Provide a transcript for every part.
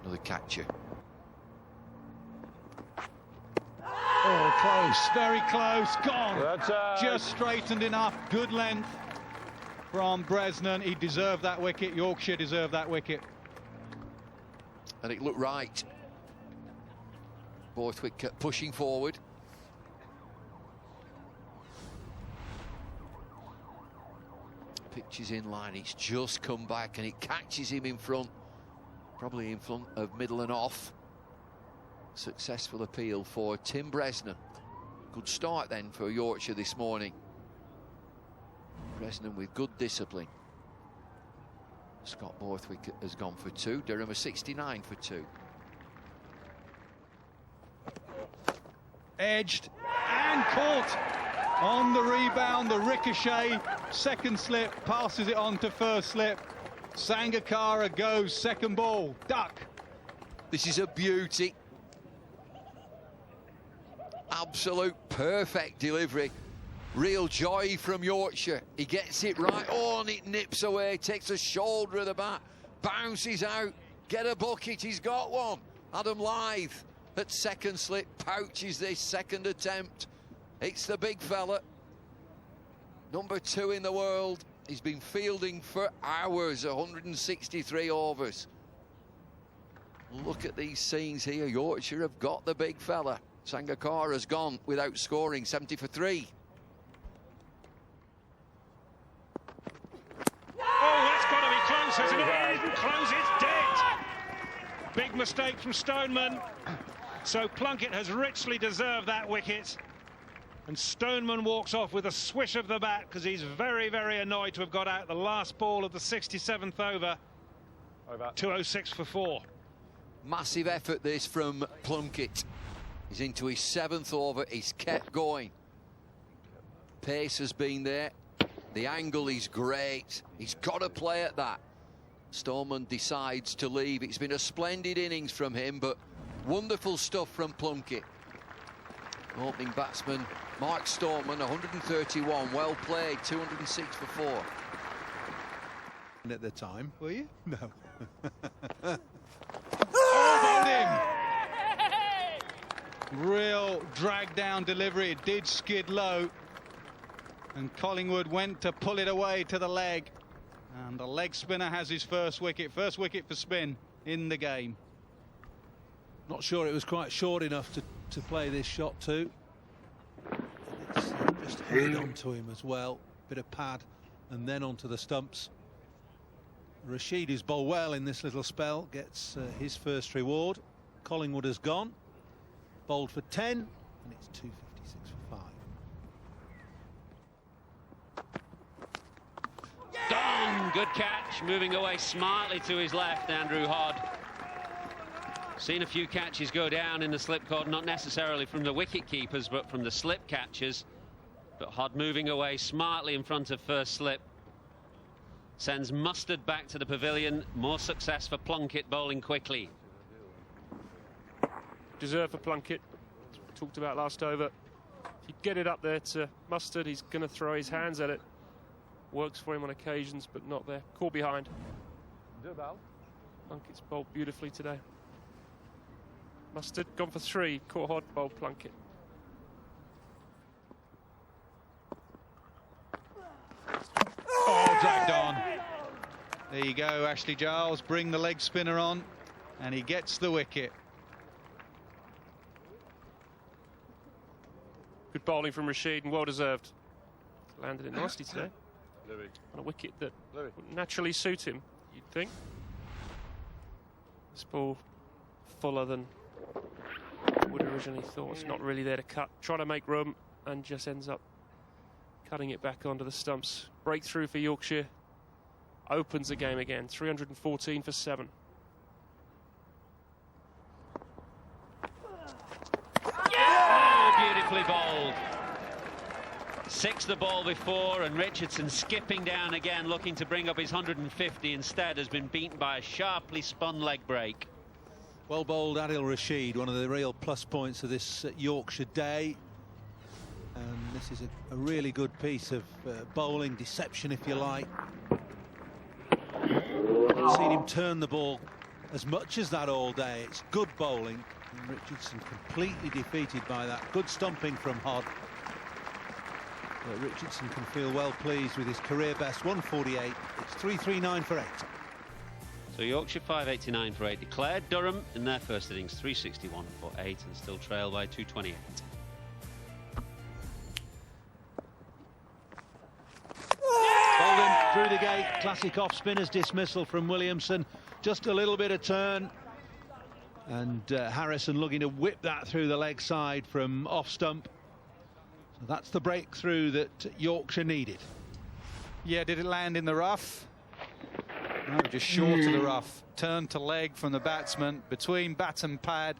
Another catcher. Oh, close, very close, gone. That's just straightened enough, good length from Bresnan. He deserved that wicket. Yorkshire deserved that wicket. And it looked right. Borthwick kept pushing forward. Pitch is in line, it's just come back and it catches him in front, probably in front of middle and off. Successful appeal for Tim Bresnan. Good start then for Yorkshire this morning. Bresnan with good discipline. Scott Borthwick has gone for 2. Durham a 69 for 2. Edged and caught on the rebound, the ricochet, second slip, passes it on to first slip. Sangakkara goes, second ball, duck. This is a beauty. Absolute perfect delivery. Real joy from Yorkshire. He gets it right. Oh, and it nips away, takes a shoulder of the bat, bounces out, get a bucket, he's got one. Adam Lythe at second slip pouches this second attempt. It's the big fella. Number 2 in the world. He's been fielding for hours, 163 overs. Look at these scenes here. Yorkshire have got the big fella. Sangakkara's gone without scoring, 70 for 3. Oh, that's got to be close, isn't it? It isn't close, it's dead. Big mistake from Stoneman. So Plunkett has richly deserved that wicket. And Stoneman walks off with a swish of the bat because he's very, very annoyed to have got out the last ball of the 67th over. 206 for 4. Massive effort this from Plunkett. He's into his 7th over. He's kept going. Pace has been there. The angle is great. He's got to play at that. Stoneman decides to leave. It's been a splendid innings from him, but wonderful stuff from Plunkett. Opening batsman Mark Stoneman, 131. Well played, 206 for 4. At the time, were you? No. Oh, him. Real drag down delivery. It did skid low, and Collingwood went to pull it away to the leg, and the leg spinner has his first wicket for spin in the game. Not sure it was quite short enough to play this shot too. It's just head onto him as well, bit of pad and then onto the stumps. Rashid, who's bowled well in this little spell, gets his first reward. Collingwood has gone, bowled for 10, and it's 256 for 5. Gone, good catch, moving away smartly to his left, Andrew Hodd. Seen a few catches go down in the slip cord, not necessarily from the wicket keepers, but from the slip catchers. But Hodd moving away smartly in front of first slip. Sends Mustard back to the pavilion. More success for Plunkett, bowling quickly. Deserve for Plunkett. Talked about last over. If you get it up there to Mustard, he's going to throw his hands at it. Works for him on occasions, but not there. Caught behind. Plunkett's bowled beautifully today. Mustard gone for 3. Caught Hodd, bowled Plunkett. Oh, dragged on. There you go, Ashley Giles. Bring the leg spinner on, and he gets the wicket. Good bowling from Rashid, and well deserved. Landed it nicely today. On a wicket that would naturally suit him, you'd think. This ball fuller than would originally thought. It's not really there to cut. Trying to make room and just ends up cutting it back onto the stumps. Breakthrough for Yorkshire. Opens the game again. 314 for 7. Oh, beautifully bowled. 6 the ball before, and Richardson skipping down again, looking to bring up his 150. Instead has been beaten by a sharply spun leg break. Well bowled Adil Rashid, one of the real plus points of this Yorkshire day. And this is a really good piece of bowling, deception if you like. I've seen him turn the ball as much as that all day. It's good bowling, and Richardson completely defeated by that. Good stumping from Hod. But Richardson can feel well pleased with his career best 148. It's 339 for 8. So Yorkshire 589 for 8 declared. Durham in their first innings 361 for 8 and still trail by 228. Bowled him through the gate. Classic off-spinner's dismissal from Williamson. Just a little bit of turn. And Harrison looking to whip that through the leg side from off stump. So that's the breakthrough that Yorkshire needed. Yeah, did it land in the rough? No, just short of the rough. Turn to leg from the batsman between bat and pad.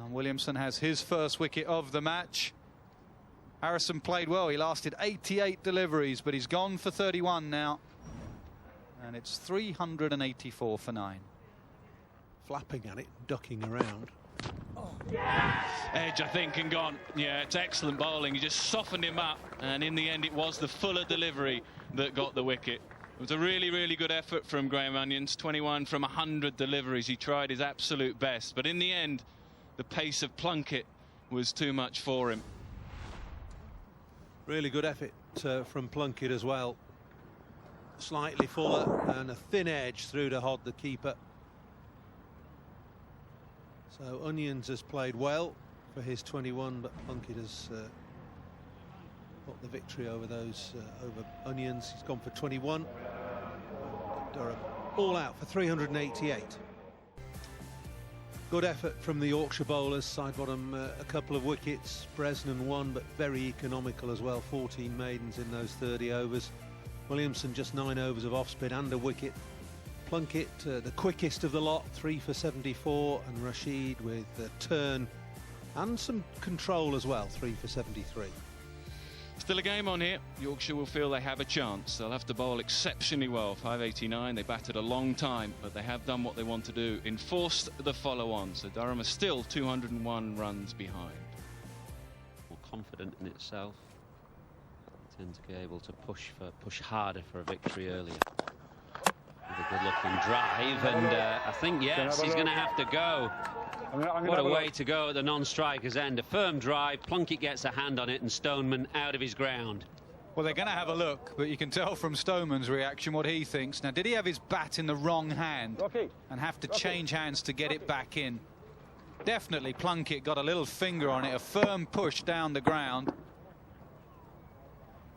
Williamson has his first wicket of the match. Harrison played well. He lasted 88 deliveries, but he's gone for 31 now. And it's 384 for 9. Flapping at it, ducking around. Edge, I think, and gone. Yeah, it's excellent bowling. He just softened him up, and in the end it was the fuller delivery that got the wicket. It was a really, really good effort from Graham Onions. 21 from 100 deliveries. He tried his absolute best, but in the end the pace of Plunkett was too much for him. Really good effort from Plunkett as well. Slightly fuller and a thin edge through to Hod, the keeper. So Onions has played well for his 21, but Plunkett has got the victory over those over Onions. He's gone for 21. Durham all out for 388. Good effort from the Yorkshire bowlers. Side bottom a couple of wickets. Bresnan one, but very economical as well. 14 maidens in those 30 overs. Williamson just 9 overs of off spin and a wicket. Plunkett the quickest of the lot, 3 for 74, and Rashid with a turn and some control as well, 3 for 73. Still a game on here. Yorkshire will feel they have a chance. They'll have to bowl exceptionally well. 589, they batted a long time, but they have done what they want to do, enforced the follow-on. So Durham are still 201 runs behind. More confident in itself. Tend to be able to push harder for a victory earlier. With a good-looking drive, and I think, yes, he's going to have to go. What a way to go at the non-striker's end. A firm drive, Plunkett gets a hand on it, and Stoneman out of his ground. Well, they're going to have a look, but you can tell from Stoneman's reaction what he thinks. Now, did he have his bat in the wrong hand and have to change hands to get it back in? Definitely Plunkett got a little finger on it, a firm push down the ground.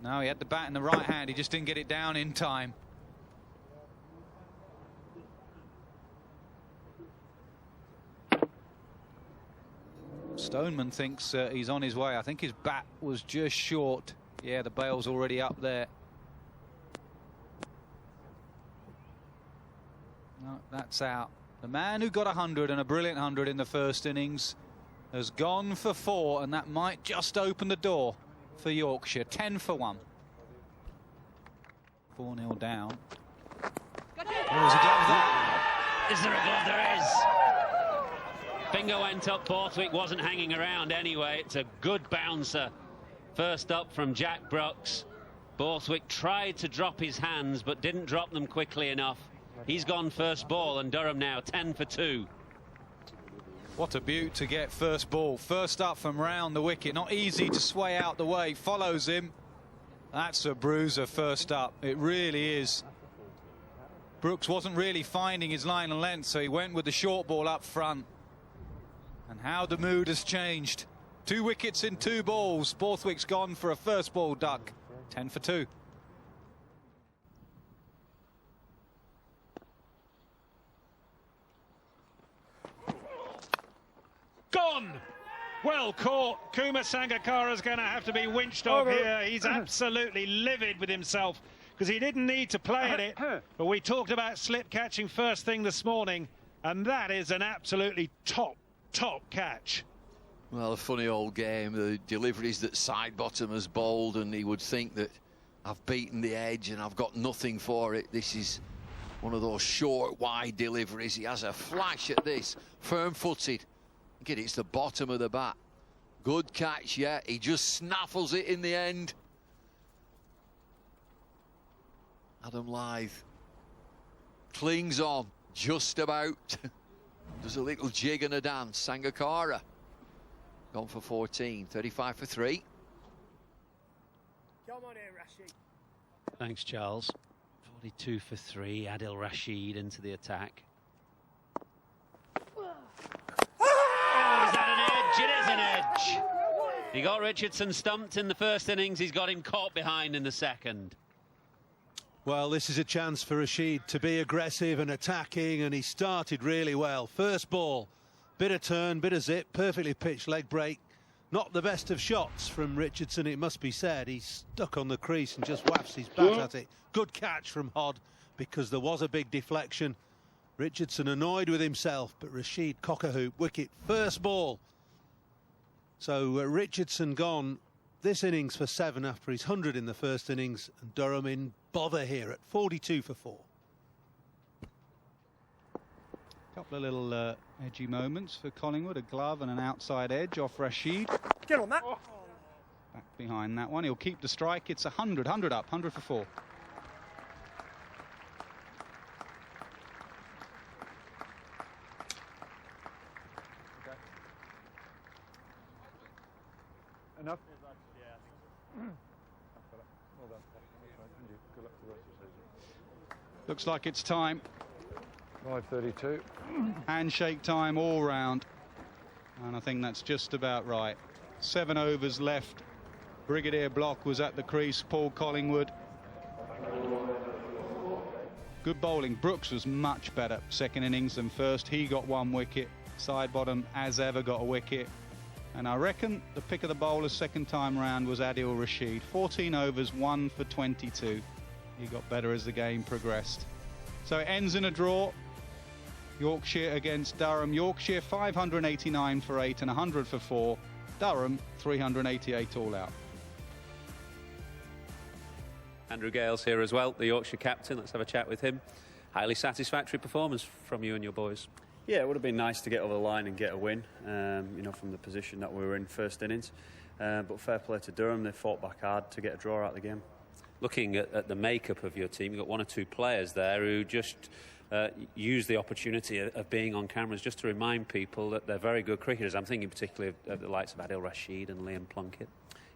No, he had the bat in the right hand, he just didn't get it down in time. Stoneman thinks he's on his way. I think his bat was just short. Yeah, the bail's already up there. No, that's out. The man who got 100 and a brilliant 100 in the first innings has gone for 4, and that might just open the door for Yorkshire. 10 for 1. 4-0 down. There's a glove there. Is there a glove? There is. Finger went up, Borthwick wasn't hanging around anyway. It's a good bouncer. First up from Jack Brooks. Borthwick tried to drop his hands, but didn't drop them quickly enough. He's gone first ball, and Durham now 10 for 2. What a beaut to get first ball. First up from round the wicket. Not easy to sway out the way. Follows him. That's a bruiser first up. It really is. Brooks wasn't really finding his line and length, so he went with the short ball up front. And how the mood has changed. 2 wickets in 2 balls. Borthwick's gone for a first ball duck. 10 for 2. Gone! Well caught. Kumar Sangakkara's going to have to be winched off here. He's absolutely livid with himself because he didn't need to play at it. But we talked about slip catching first thing this morning, and that is an absolutely top catch. Well, a funny old game. The deliveries that side bottom has bowled, and he would think that I've beaten the edge and I've got nothing for it. This is one of those short, wide deliveries. He has a flash at this, firm-footed. I think it's the bottom of the bat. Good catch, yeah. He just snaffles it in the end. Adam Lyth clings on, just about. Does a little jig and a dance. Sangakkara gone for 14, 35 for 3. Come on here, Rashid. Thanks, Charles. 42 for 3. Adil Rashid into the attack. Oh, is that an edge? It is an edge. He got Richardson stumped in the first innings. He's got him caught behind in the second. Well, this is a chance for Rashid to be aggressive and attacking, and he started really well. First ball, bit of turn, bit of zip, perfectly pitched leg break. Not the best of shots from Richardson, it must be said. He's stuck on the crease and just wafts his bat at it. Good catch from Hod, because there was a big deflection. Richardson annoyed with himself, but Rashid cock-a-hoop, wicket, first ball. So Richardson gone this innings for 7 after his 100 in the first innings, and Durham in bother here at 42 for 4. Couple of little edgy moments for Collingwood, a glove and an outside edge off Rashid. Get on that. Back behind that one, he'll keep the strike. It's 100 up, 100 for 4. Enough? Looks like it's time. 5:32. Handshake time all round. And I think that's just about right. 7 overs left. Brigadier Block was at the crease. Paul Collingwood. Good bowling. Brooks was much better second innings than first. He got 1 wicket. Sidebottom, as ever, got a wicket. And I reckon the pick of the bowlers second time round was Adil Rashid. 14 overs, 1 for 22. He got better as the game progressed. So it ends in a draw. Yorkshire against Durham. Yorkshire 589 for 8 and 100 for 4. Durham 388 all out. Andrew Gale's here as well, the Yorkshire captain. Let's have a chat with him. Highly satisfactory performance from you and your boys. Yeah, it would have been nice to get over the line and get a win, you know, from the position that we were in first innings. But fair play to Durham, they fought back hard to get a draw out of the game. Looking at the makeup of your team, you've got 1 or 2 players there who just use the opportunity of being on cameras just to remind people that they're very good cricketers. I'm thinking particularly of the likes of Adil Rashid and Liam Plunkett.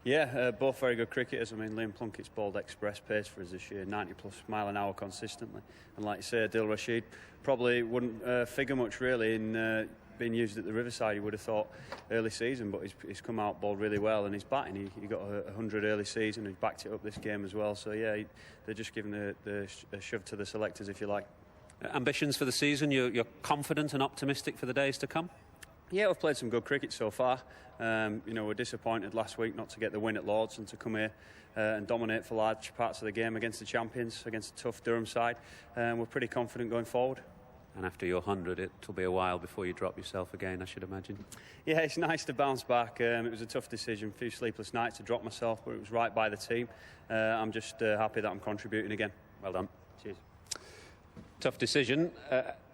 Yeah, both very good cricketers. I mean, Liam Plunkett's bowled express pace for us this year, 90+ mile an hour consistently. And like you say, Adil Rashid probably wouldn't figure much really in being used at the Riverside, you would have thought, early season, but he's come out, bowled really well, and he's batting. He got 100 early season, and he's backed it up this game as well. So yeah, they're just giving a shove to the selectors, if you like. Ambitions for the season? You're confident and optimistic for the days to come? Yeah, we've played some good cricket so far. You know, we're disappointed last week not to get the win at Lords and to come here and dominate for large parts of the game against the champions, against a tough Durham side. We're pretty confident going forward. And after your 100, it'll be a while before you drop yourself again, I should imagine. Yeah, it's nice to bounce back. It was a tough decision, a few sleepless nights to drop myself, but it was right by the team. I'm just happy that I'm contributing again. Well done. Cheers. Tough decision,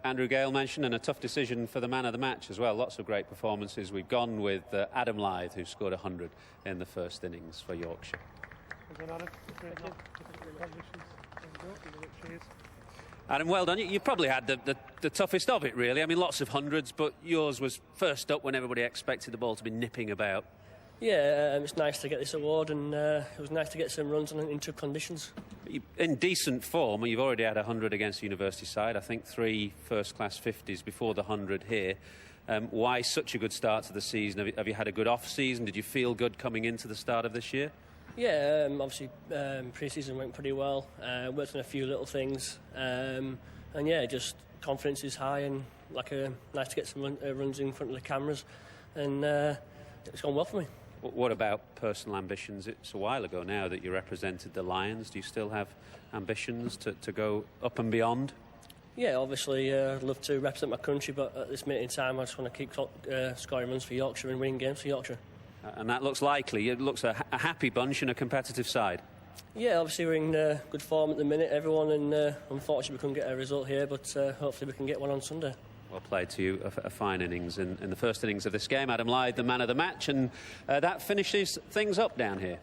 Andrew Gale mentioned, and a tough decision for the man of the match as well. Lots of great performances. We've gone with Adam Lyth, who scored 100 in the first innings for Yorkshire. Adam, well done. You probably had the toughest of it, really. I mean, lots of hundreds, but yours was first up when everybody expected the ball to be nipping about. Yeah, it's nice to get this award, and it was nice to get some runs in tough conditions. In decent form, you've already had 100 against the University side. I think 3 first-class 50s before the 100 here. Why such a good start to the season? Have you had a good off-season? Did you feel good coming into the start of this year? Yeah, obviously pre-season went pretty well. Worked on a few little things, and yeah, just confidence is high, and nice to get some runs in front of the cameras, and it's gone well for me. What about personal ambitions? It's a while ago now that you represented the Lions. Do you still have ambitions to go up and beyond? Yeah, obviously I'd love to represent my country, but at this minute in time I just want to keep scoring runs for Yorkshire and winning games for Yorkshire. And that looks likely. It looks a happy bunch and a competitive side. Yeah, obviously we're in good form at the minute, everyone, and unfortunately we couldn't get a result here, but hopefully we can get one on Sunday. Well played to you, a fine innings in the first innings of this game. Adam Lyth, the man of the match, and that finishes things up down here.